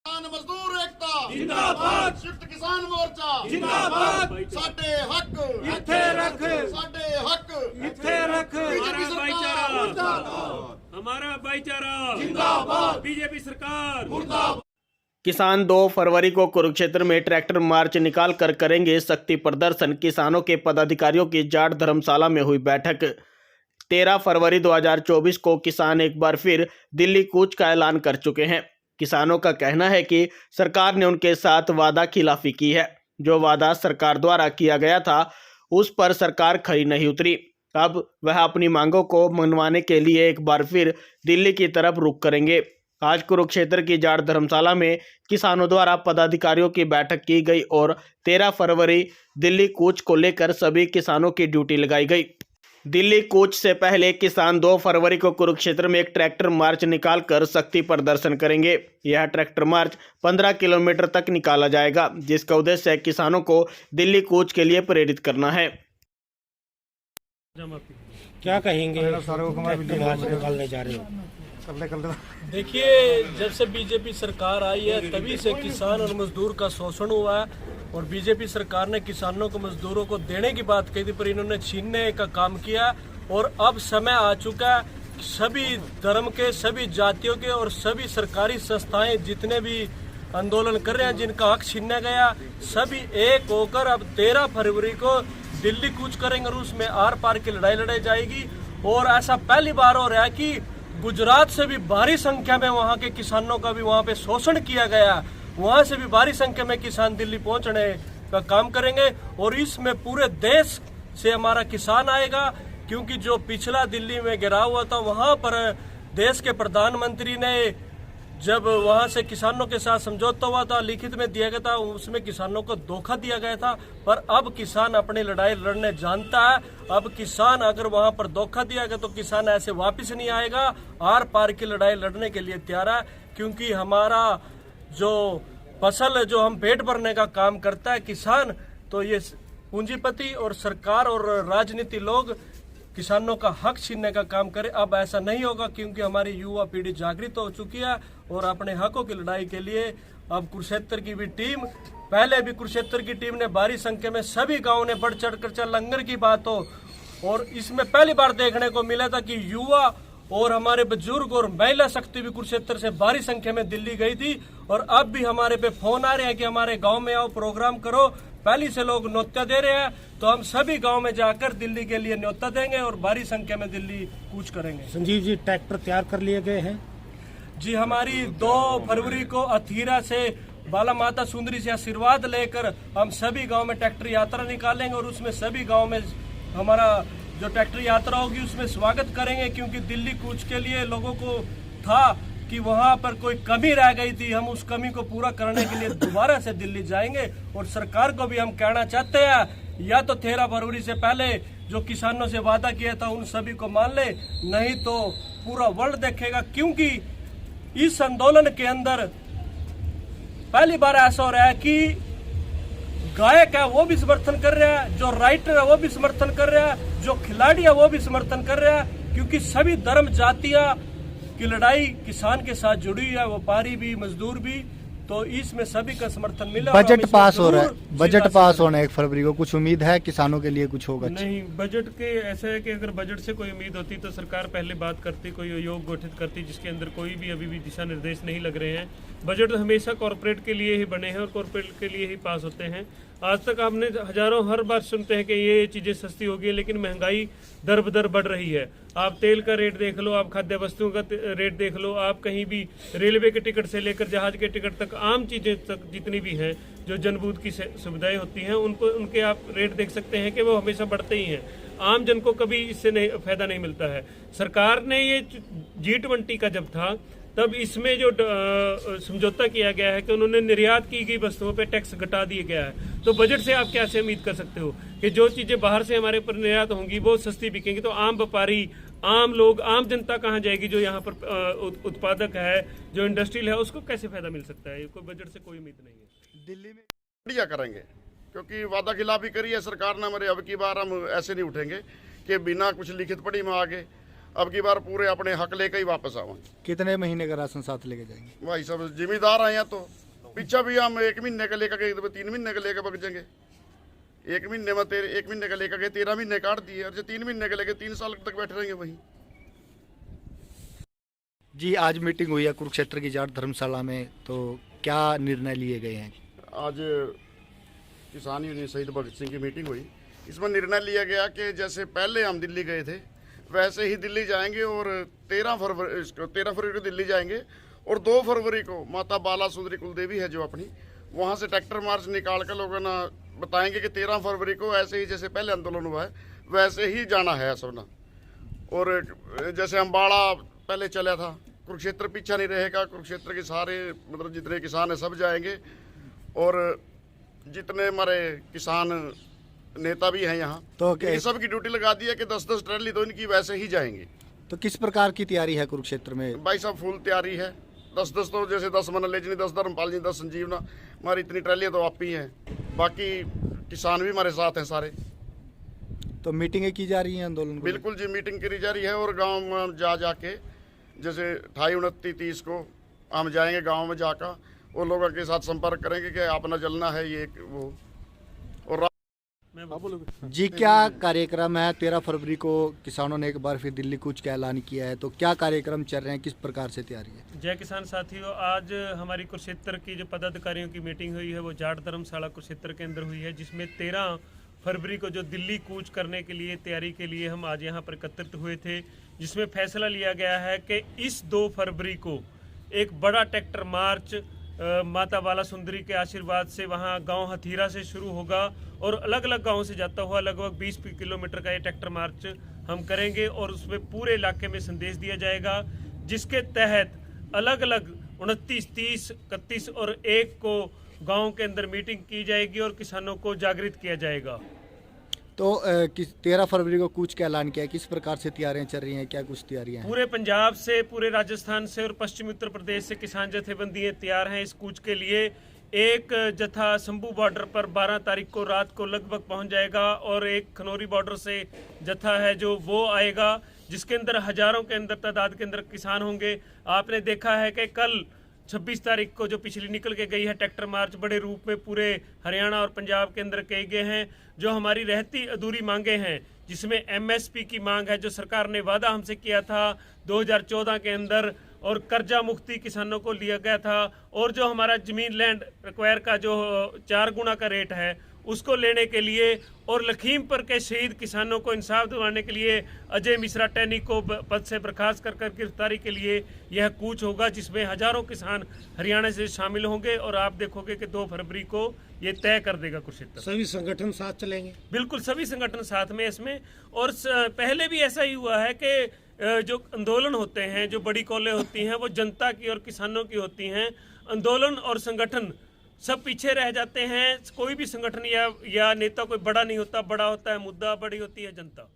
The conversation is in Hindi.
किसान मजदूर एकता जिंदाबाद, संयुक्त किसान मोर्चा जिंदाबाद, साडे हक इत्थे रख, साडे हक इत्थे रख, बीजेपी सरकार हमारा भाईचारा जिंदाबाद बीजेपी सरकार। किसान 2 फरवरी को कुरुक्षेत्र में ट्रैक्टर मार्च निकालकर करेंगे शक्ति प्रदर्शन। किसानों के पदाधिकारियों की जाट धर्मशाला में हुई बैठक। 13 फरवरी 2024 को किसान एक बार फिर दिल्ली कूच का ऐलान कर चुके हैं। किसानों का कहना है कि सरकार ने उनके साथ वादा खिलाफी की है। जो वादा सरकार द्वारा किया गया था उस पर सरकार खरी नहीं उतरी। अब वह अपनी मांगों को मनवाने के लिए एक बार फिर दिल्ली की तरफ रुख करेंगे। आज कुरुक्षेत्र की जाट धर्मशाला में किसानों द्वारा पदाधिकारियों की बैठक की गई और 13 फरवरी दिल्ली कूच को लेकर सभी किसानों की ड्यूटी लगाई गई। दिल्ली कूच से पहले किसान 2 फरवरी को कुरुक्षेत्र में एक ट्रैक्टर मार्च निकालकर शक्ति प्रदर्शन करेंगे। यह ट्रैक्टर मार्च 15 किलोमीटर तक निकाला जाएगा, जिसका उद्देश्य किसानों को दिल्ली कूच के लिए प्रेरित करना है। क्या कहेंगे निकालने जा रहे हो? देखिए, जब से बीजेपी सरकार आई है तभी से किसान और मजदूर का शोषण हुआ है और बीजेपी सरकार ने किसानों को मजदूरों को देने की बात कही थी पर इन्होंने छीनने का काम किया। और अब समय आ चुका है सभी धर्म के, सभी जातियों के और सभी सरकारी संस्थाएं जितने भी आंदोलन कर रहे हैं जिनका हक छीना गया, सभी एक होकर अब 13 फरवरी को दिल्ली कूच करेंगे और उसमें आर पार की लड़ाई लड़ाई जाएगी। और ऐसा पहली बार हो रहा है कि गुजरात से भी भारी संख्या में वहां के किसानों का भी वहां पे शोषण किया गया। वहां से भी भारी संख्या में किसान दिल्ली पहुंचने का काम करेंगे और इसमें पूरे देश से हमारा किसान आएगा, क्योंकि जो पिछला दिल्ली में घेराव हुआ था वहां पर देश के प्रधानमंत्री ने जब वहां से किसानों के साथ समझौता हुआ था, लिखित में दिया गया था, उसमें किसानों को धोखा दिया गया था। पर अब किसान अपनी लड़ाई लड़ने जानता है। अब किसान अगर वहां पर धोखा दिया गया तो किसान ऐसे वापस नहीं आएगा, आर पार की लड़ाई लड़ने के लिए तैयार है। क्योंकि हमारा जो फसल जो हम पेट भरने का काम करता है किसान, तो ये पूंजीपति और सरकार और राजनीति लोग किसानों का हक छीनने का काम करे। अब ऐसा नहीं होगा, क्योंकि हमारी युवा पीढ़ी जागृत हो चुकी है और अपने हकों की लड़ाई के लिए अब कुरुक्षेत्र की भी टीम, पहले भी कुरुक्षेत्र की टीम ने भारी संख्या में सभी गांवों ने बढ़ चढ़ कर चाहे लंगर की बात हो, और इसमें पहली बार देखने को मिला था कि युवा और हमारे बुजुर्ग और महिला शक्ति भी कुरुक्षेत्र से भारी संख्या में दिल्ली गई थी। और अब भी हमारे पे फोन आ रहे हैं कि हमारे गांव में आओ, प्रोग्राम करो। पहले से लोग न्योता दे रहे हैं, तो हम सभी गांव में जाकर दिल्ली के लिए न्योता देंगे और भारी संख्या में दिल्ली कूच करेंगे। संजीव जी, ट्रैक्टर तैयार कर लिए गए हैं? जी, हमारी 2 फरवरी को अथीरा से बाला माता सुंदरी से आशीर्वाद लेकर हम सभी गांव में ट्रैक्टर यात्रा निकालेंगे और उसमें सभी गांव में हमारा जो ट्रैक्टर यात्रा होगी उसमें स्वागत करेंगे। क्योंकि दिल्ली कूच के लिए लोगों को था कि वहां पर कोई कमी रह गई थी, हम उस कमी को पूरा करने के लिए दोबारा से दिल्ली जाएंगे। और सरकार को भी हम कहना चाहते हैं, या तो 13 फरवरी से पहले जो किसानों से वादा किया था उन सभी को मान ले, नहीं तो पूरा वर्ल्ड देखेगा। क्योंकि इस आंदोलन के अंदर पहली बार ऐसा हो रहा है कि गायक है वो भी समर्थन कर रहा है, जो राइटर है वो भी समर्थन कर रहा है, जो खिलाड़ी है वो भी समर्थन कर रहा है। क्योंकि सभी धर्म जातियां की लड़ाई किसान के साथ जुड़ी है, व्यापारी भी, मजदूर भी, तो इसमें सभी का समर्थन मिला। बजट पास हो रहा है, बजट पास होना 1 फरवरी को, कुछ उम्मीद है किसानों के लिए कुछ होगा? नहीं, बजट के ऐसा है कि अगर बजट से कोई उम्मीद होती तो सरकार पहले बात करती, कोई योग गठित करती जिसके अंदर कोई भी अभी भी दिशा निर्देश नहीं लग रहे हैं। बजट हमेशा कॉर्पोरेट के लिए ही बने हैं और कॉर्पोरेट के लिए ही पास होते हैं। आज तक हमने हजारों हर बार सुनते हैं कि ये चीज़ें सस्ती होगी, लेकिन महंगाई दर बदर बढ़ रही है। आप तेल का रेट देख लो, आप खाद्य वस्तुओं का रेट देख लो, आप कहीं भी रेलवे के टिकट से लेकर जहाज के टिकट तक, आम चीज़ें तक जितनी भी हैं जो जनबूत की सुविधाएं होती हैं उनके आप रेट देख सकते हैं कि वो हमेशा बढ़ते ही हैं। आम जन को कभी इससे नहीं फायदा नहीं मिलता है। सरकार ने ये G20 का जब था तब इसमें जो समझौता किया गया है कि उन्होंने निर्यात की गई वस्तुओं पे टैक्स घटा दिया गया है। तो बजट से आप कैसे उम्मीद कर सकते हो कि जो चीजें बाहर से हमारे ऊपर निर्यात होंगी वो सस्ती बिकेंगी? तो आम व्यापारी, आम लोग, आम जनता कहाँ जाएगी? जो यहाँ पर उत्पादक है, जो इंडस्ट्रियल है, उसको कैसे फायदा मिल सकता है? कोई बजट से कोई उम्मीद नहीं है। दिल्ली में बढ़िया करेंगे, क्योंकि वादा खिलाफी करी है सरकार ने हमारे। अब की बार हम ऐसे नहीं उठेंगे कि बिना कुछ लिखित पढ़ी में आगे। अब की बार पूरे अपने हक लेकर ही वापस आवांगे। कितने महीने का राशन साथ लेके जाएंगे? भाई सब जिम्मेदार आए हैं तो पीछा भी हम 1 महीने का लेकर गए, 3 महीने का लेकर बग जाएंगे। 1 महीने में 1 महीने का लेकर गए 13 महीने काट दिए, और जो 3 महीने का लेके 3 साल तक बैठे रहेंगे वहीं। जी, आज मीटिंग हुई है कुरुक्षेत्र की जाट धर्मशाला में, तो क्या निर्णय लिए गए हैं? आज किसान यूनियन शहीद भगत सिंह की मीटिंग हुई। इसमें निर्णय लिया गया कि जैसे पहले हम दिल्ली गए थे वैसे ही दिल्ली जाएंगे, और 13 फरवरी को दिल्ली जाएंगे, और 2 फरवरी को माता बाला सुंदरी कुलदेवी है जो अपनी, वहाँ से ट्रैक्टर मार्च निकाल कर लोगों ने बताएंगे कि 13 फरवरी को ऐसे ही जैसे पहले आंदोलन हुआ है वैसे ही जाना है सबना। और जैसे अम्बाड़ा पहले चला था, कुरुक्षेत्र पीछा नहीं रहेगा। कुरुक्षेत्र के सारे मतलब जितने किसान हैं सब जाएंगे, और जितने हमारे किसान नेता भी हैं यहाँ, तो ये सब की ड्यूटी लगा दी है कि 10-10 ट्रैली तो इनकी वैसे ही जाएंगे। तो किस प्रकार की तैयारी है कुरुक्षेत्र में? भाई साहब फुल तैयारी है। 10-10 तो जैसे 10 मन ले जी, 10 धर्मपाल जी, 10 संजीवना, हमारी इतनी ट्रैलियाँ तो आप ही हैं, बाकी किसान भी हमारे साथ हैं सारे। तो मीटिंगें की जा रही हैं आंदोलन को? बिल्कुल जी, मीटिंग करी जा रही है, और गाँव में जाके जैसे 28, 29, 30 को हम जाएंगे गाँव में जाकर, वो लोगों के साथ संपर्क करेंगे कि अपना जलना है ये वो। और जी, क्या कार्यक्रम है? 13 फरवरी को किसानों ने एक बार फिर दिल्ली कूच का ऐलान किया है, तो क्या कार्यक्रम चल रहे हैं, किस प्रकार से तैयारी है? जय किसान साथियों, आज हमारी कुरुक्षेत्र की जो पदाधिकारियों की मीटिंग हुई है वो जाट धर्मशाला कुरुक्षेत्र के अंदर हुई है, जिसमें 13 फरवरी को जो दिल्ली कूच करने के लिए तैयारी के लिए हम आज यहाँ पर एकत्रित हुए थे, जिसमें फैसला लिया गया है कि इस 2 फरवरी को एक बड़ा ट्रैक्टर मार्च माता बाला सुंदरी के आशीर्वाद से वहाँ गांव हथीरा से शुरू होगा, और अलग अलग गांवों से जाता हुआ लगभग 20 किलोमीटर का ये ट्रैक्टर मार्च हम करेंगे, और उसमें पूरे इलाके में संदेश दिया जाएगा, जिसके तहत अलग अलग 29, 30, 31 और 1 को गांव के अंदर मीटिंग की जाएगी और किसानों को जागृत किया जाएगा। तो 13 फरवरी को कूच का ऐलान किया है, किस प्रकार से तैयारियां चल रही हैं, क्या कुछ तैयारियां हैं? पूरे पंजाब से, पूरे राजस्थान से और पश्चिमी उत्तर प्रदेश से किसान जथेबंदियां तैयार हैं इस कूच के लिए। एक जत्था शंभू बॉर्डर पर 12 तारीख को रात को लगभग पहुंच जाएगा, और एक खनौरी बॉर्डर से जत्था है जो वो आएगा, जिसके अंदर हजारों के अंदर तादाद के अंदर किसान होंगे। आपने देखा है कि कल 26 तारीख को जो पिछली निकल के गई है ट्रैक्टर मार्च, बड़े रूप में पूरे हरियाणा और पंजाब के अंदर किए गए हैं। जो हमारी रहती अधूरी मांगे हैं, जिसमें MSP की मांग है जो सरकार ने वादा हमसे किया था 2014 के अंदर, और कर्जा मुक्ति किसानों को लिया गया था, और जो हमारा जमीन लैंड रिक्वायर का जो 4 गुना का रेट है उसको लेने के लिए, और लखीमपुर के शहीद किसानों को इंसाफ दिलाने के लिए अजय मिश्रा टैनी को पद से बर्खास्त कर गिरफ्तारी के लिए यह कूच होगा, जिसमें हजारों किसान हरियाणा से शामिल होंगे। और आप देखोगे कि 2 फरवरी को ये तय कर देगा कुरुक्षेत्र। सभी संगठन साथ चलेंगे? बिल्कुल, सभी संगठन साथ में इसमें। और पहले भी ऐसा ही हुआ है कि जो आंदोलन होते हैं, जो बड़ी कॉलें होती हैं, वो जनता की और किसानों की होती हैं। आंदोलन और संगठन सब पीछे रह जाते हैं। कोई भी संगठन या नेता कोई बड़ा नहीं होता, बड़ा होता है मुद्दा, बड़ी होती है जनता।